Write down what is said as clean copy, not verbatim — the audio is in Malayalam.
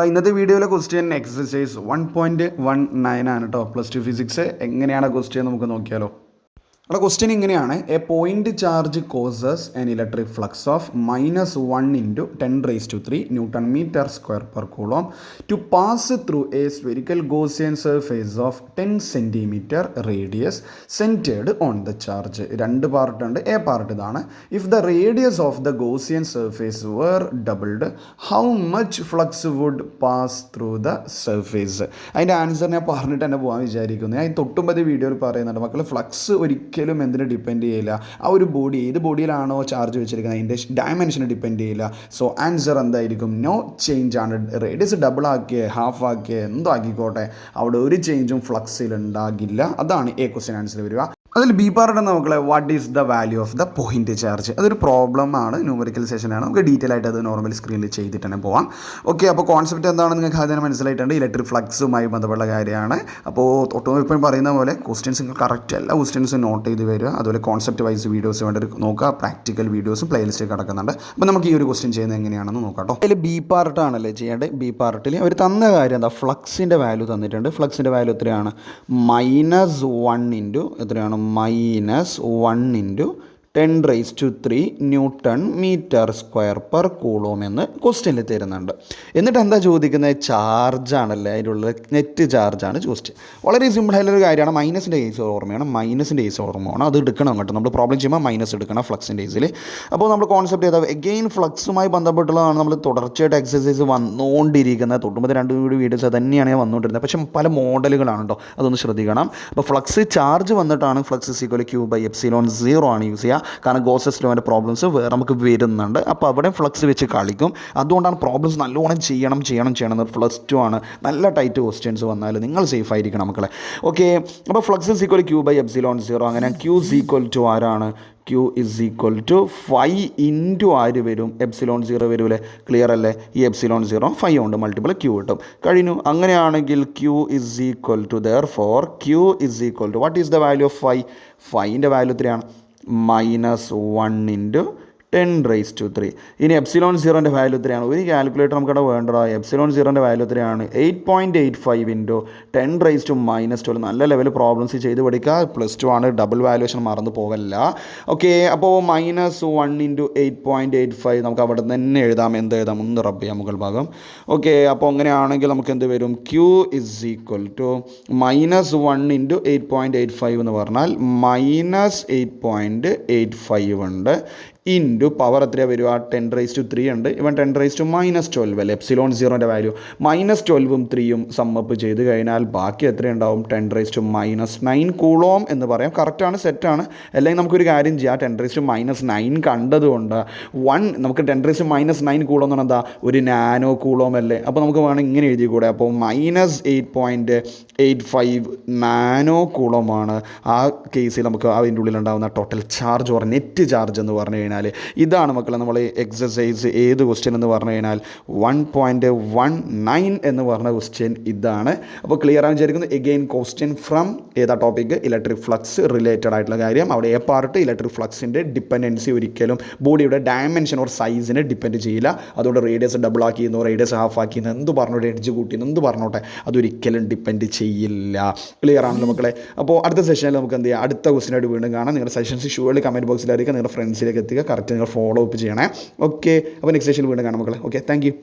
ഇന്നത്തെ വീഡിയോയിലെ ക്വസ്റ്റ്യൻ എക്സസൈസ് 1.19 ആണ് കേട്ടോ. +2 ഫിസിക്സ്. എങ്ങനെയാണ് ക്വസ്റ്റ്യൻ നമുക്ക് നോക്കിയാലോ. അവിടെ ക്വസ്റ്റ്യൻ ഇങ്ങനെയാണ്: a point charge causes an electric flux of -1 × 10⁻³ newton metre square per coulomb to pass through a spherical Gaussian surface of 10 centimetre radius centred on the charge. രണ്ട് പാർട്ടുണ്ട്. എ പാർട്ട് ഇതാണ്: if the radius of the Gaussian surface were doubled how much flux would pass through the surface. അതിൻ്റെ ആൻസർ ഞാൻ പറഞ്ഞിട്ട് തന്നെ പോകാൻ വിചാരിക്കുന്നു. ഞാൻ തൊട്ടുമ്പത് വീഡിയോയിൽ പറയുന്നുണ്ട് മക്കൾ, ഫ്ലക്സ് ഒരിക്കലും എന്തിനെ ഡിപ്പെൻഡ് ചെയ്യില്ല. ആ ഒരു ബോഡി ഏത് ബോഡിയിലാണോ ചാർജ് വെച്ചിരിക്കുന്നത് അതിൻ്റെ ഡയമെൻഷനെ ഡിപ്പെൻഡ് ചെയ്യില്ല. സോ ആൻസർ എന്തായിരിക്കും? നോ ചേഞ്ച് ആണ്. റേഡിയസ് ഡബിൾ ആക്കിയേ ഹാഫ് ആക്കിയേ എന്തോ ആക്കിക്കോട്ടെ, അവിടെ ഒരു ചേഞ്ചും ഫ്ലക്സിൽ ഉണ്ടാകില്ല. അതാണ് എ ക്വസ്റ്റ്യൻ ആൻസർ വരിക. അതിൽ ബി പാർട്ട് നോക്കളെ, what is the value of the point charge. അതൊരു പ്രോബ്ലം ആണ്, ന്യൂമറിക്കൽ സെഷനാണ്. നമുക്ക് ഡീറ്റെയിൽ ആയിട്ട് അത് നോർമൽ സ്ക്രീനിൽ ചെയ്തിട്ട് തന്നെ പോവാം. ഓക്കെ, അപ്പോൾ കോൺസെപ്റ്റ് എന്താണെന്ന് നിങ്ങൾക്ക് ആദ്യം മനസ്സിലായിട്ടുണ്ട്. ഇലക്ട്രിക് ഫ്ലക്സുമായി ബന്ധപ്പെട്ട കാര്യമാണ്. അപ്പോൾ ഇപ്പം പറയുന്ന പോലെ ക്വസ്റ്റ്യൻസ് കറക്റ്റ് എല്ലാ ക്വസ്റ്റ്യൻസും നോട്ട് ചെയ്ത് വരിക. അതുപോലെ കോൺസെപ്റ്റ് വൈസ് വീഡിയോസ് വേണ്ടി നോക്കുക. പ്രാക്ടിക്കൽ വീഡിയോസും പ്ലേലിസ്റ്റ് കിടക്കുന്നുണ്ട്. അപ്പോൾ നമുക്ക് ഈ ഒരു ക്വസ്റ്റ്യൻ ചെയ്യുന്നത് എങ്ങനെയാണെന്ന് നോക്കാം കേട്ടോ. അതിൽ ബി പാർട്ടാണല്ലേ ചെയ്യേണ്ടത്. ബി പാർട്ടിൽ അവർ തന്ന കാര്യം എന്താ? ഫ്ലക്സിൻ്റെ വാല്യൂ തന്നിട്ടുണ്ട്. ഫ്ലക്സിൻ്റെ വാല്യൂ എത്രയാണ്? -1 എത്രയാണ്? -1 × 10⁻³ newton metre square per coulomb എന്ന് ക്വസ്റ്റ്യനിൽ തരുന്നുണ്ട്. എന്നിട്ട് എന്താ ചോദിക്കുന്നത്? ചാർജാണല്ലേ, അതിലുള്ള നെറ്റ് ചാർജാണ് ക്വസ്റ്റ്യൻ. വളരെ സിമ്പിളായിട്ടുള്ളൊരു കാര്യമാണ്. മൈനസിൻ്റെ കേസ് ഓർമ്മയാണ്. മൈനസിൻ്റെ കേസ് ഓർമ്മയാണ്. അത് എടുക്കണം കേട്ടോ. നമ്മൾ പ്രോബ്ലം ചെയ്യുമ്പോൾ മൈനസ് എടുക്കണം ഫ്ലക്സിൻ്റെ കേസിൽ. അപ്പോൾ നമ്മൾ കോൺസെപ്റ്റ് ചെയ്താൽ എഗെയിൻ ഫ്ലക്സുമായി ബന്ധപ്പെട്ടുള്ളതാണ് നമ്മൾ തുടർച്ചയായിട്ട് എക്സസൈസ് വന്നുകൊണ്ടിരിക്കുന്നത്. തൊട്ടുമ്പോൾ 2 വീഡിയോസ് തന്നെയാണ് ഞാൻ വന്നുകൊണ്ടിരുന്നത്. പക്ഷേ പല മോഡലുകളാണ് കേട്ടോ, അതൊന്ന് ശ്രദ്ധിക്കണം. അപ്പോൾ ഫ്ലക്സ് ചാർജ് വന്നിട്ടാണ് ഫ്ലക്സ് Q/ε0 ആണ് യൂസ് ചെയ്യുക. കാരണം ഗോസസ് ലോൻ്റെ പ്രോബ്ലംസ് വേറെ നമുക്ക് വരുന്നുണ്ട്. അപ്പോൾ അവിടെ ഫ്ലക്സ് വെച്ച് കളിക്കും. അതുകൊണ്ടാണ് പ്രോബ്ലംസ് നല്ലോണം ചെയ്യണം. +2 ആണ്. നല്ല ടൈറ്റ് ക്വസ്റ്റ്യൻസ് വന്നാൽ നിങ്ങൾ സേഫ് ആയിരിക്കണം മക്കളെ. ഓക്കെ, അപ്പോൾ ഫ്ലക്സ് Q/ε0. അങ്ങനെ Q ആരാണ്? Q = 5 ആര് വരും? ε0 വരൂലേ? ക്ലിയർ അല്ലേ? ഈ ε0 5 കൊണ്ട് മൾട്ടിപ്പിൾ Q കിട്ടും. കഴിഞ്ഞു. അങ്ങനെയാണെങ്കിൽ Q what is the value of 5? 5ൻ്റെ വാല്യൂ എത്രയാണ്? -1 × 10⁻³. ഇനി ε0ൻ്റെ വാല്യൂ എത്രയാണ്? ഒരു കാൽക്കുലേറ്റർ നമുക്കവിടെ വേണ്ടടാ. ε0ൻ്റെ വാല്യൂ എത്രയാണ്? 8.85 × 10⁻⁻12. നല്ല ലെവൽ പ്രോബ്ലംസ് ചെയ്ത് പഠിക്കുക. +2 ആണ്. ഡബിൾ വാല്യൂഷൻ മറന്നു പോകല്ല. ഓക്കെ, അപ്പോൾ -1 × 8.85 നമുക്ക് അവിടെ തന്നെ എഴുതാം. എന്ത് എഴുതാം? ഒന്ന് റബ്ബ് ചെയ്യാം മുകൾ ഭാഗം. ഓക്കെ, അപ്പോൾ അങ്ങനെയാണെങ്കിൽ നമുക്ക് എന്ത് വരും? Q -1 × 8.85 എന്ന് പറഞ്ഞാൽ -8.85 ഉണ്ട്. ഇൻറ്റു പവർ എത്രയാണ് വരിക? 10⁻³ ഉണ്ട്. ഇവൻ 10⁻⁻12 അല്ലേ ε0ൻ്റെ വാല്യൂ. -12ഉം 3ഉം സമ്മപ്പ് ചെയ്ത് കഴിഞ്ഞാൽ ബാക്കി എത്രയുണ്ടാവും? 10⁻⁻9 കൂളോം എന്ന് പറയാം. കറക്റ്റാണ്, സെറ്റാണ്. അല്ലെങ്കിൽ നമുക്കൊരു കാര്യം ചെയ്യാം. 10⁻�9 കണ്ടതുകൊണ്ട് നമുക്ക് 10⁻�9 കൂളോം എന്ന് പറഞ്ഞാൽ എന്താ? ഒരു നാനോ കൂളോം അല്ലേ? അപ്പോൾ നമുക്ക് വേണം ഇങ്ങനെ എഴുതി കൂടെ. അപ്പോൾ -8.85 നാനോ കൂളോമാണ്. ആ കേസിൽ നമുക്ക് അതിൻ്റെ ഉള്ളിലുണ്ടാകുന്ന total charge or net charge എന്ന് പറഞ്ഞു കഴിഞ്ഞാൽ ഇതാണ് മക്കളെ നമ്മൾ എക്സസൈസ്. ഏത് ക്വസ്റ്റ്യൻ എന്ന് പറഞ്ഞു കഴിഞ്ഞാൽ 1.19 എന്ന് പറഞ്ഞ ക്വസ്റ്റ്യൻ ഇതാണ്. അപ്പോൾ ക്ലിയർ ആണെന്ന് വിചാരിക്കുന്നു. എഗെയിൻ ക്വസ്റ്റ്യൻ ഫ്രം ഏതാ ടോപ്പിക്? ഇലക്ട്രിക് ഫ്ലക്സ് റിലേറ്റഡ് ആയിട്ടുള്ള കാര്യം. അവിടെ എ പാർട്ട് ഇലക്ട്രിക് ഫ്ലക്സിൻ്റെ ഡിപ്പെൻഡൻസി ഒരിക്കലും ബോഡിയുടെ ഡയമെൻഷൻ ഓർ സൈസിനെ ഡിപ്പെൻഡ് ചെയ്യില്ല. അതുകൊണ്ട് റേഡിയസ് ഡബിൾ ആക്കിയെന്നോ റേഡിയസ് ഹാഫ് ആക്കിയെന്നോ എന്ത് പറഞ്ഞോട്ടെ, എഡ്ജ് കൂട്ടിയെന്ന് എന്ത് പറഞ്ഞോട്ടെ, അതൊരിക്കലും ഡിപ്പെൻഡ് ചെയ്യില്ല. ക്ലിയർ ആണല്ലോ മക്കളെ? അപ്പോൾ അടുത്ത സെഷനിൽ നമുക്ക് എന്ത് ചെയ്യാം? അടുത്ത ക്വസ്റ്റ്യനായിട്ട് വീണ്ടും കാണാം. നിങ്ങളുടെ സജഷൻസ് ഷുവർലി കമൻറ്റ് ബോക്സിൽ അറിയിക്കുക. നിങ്ങളുടെ ഫ്രണ്ട്സിലേക്ക് എത്തിക്കുക. കറക്റ്റ് നിങ്ങൾ ഫോളോ അപ്പ് ചെയ്യണേ. ഓക്കെ, അപ്പോൾ നെക്സ്റ്റ് സെഷനിൽ വീണ്ടും കാണാം മക്കളെ. Okay, thank you.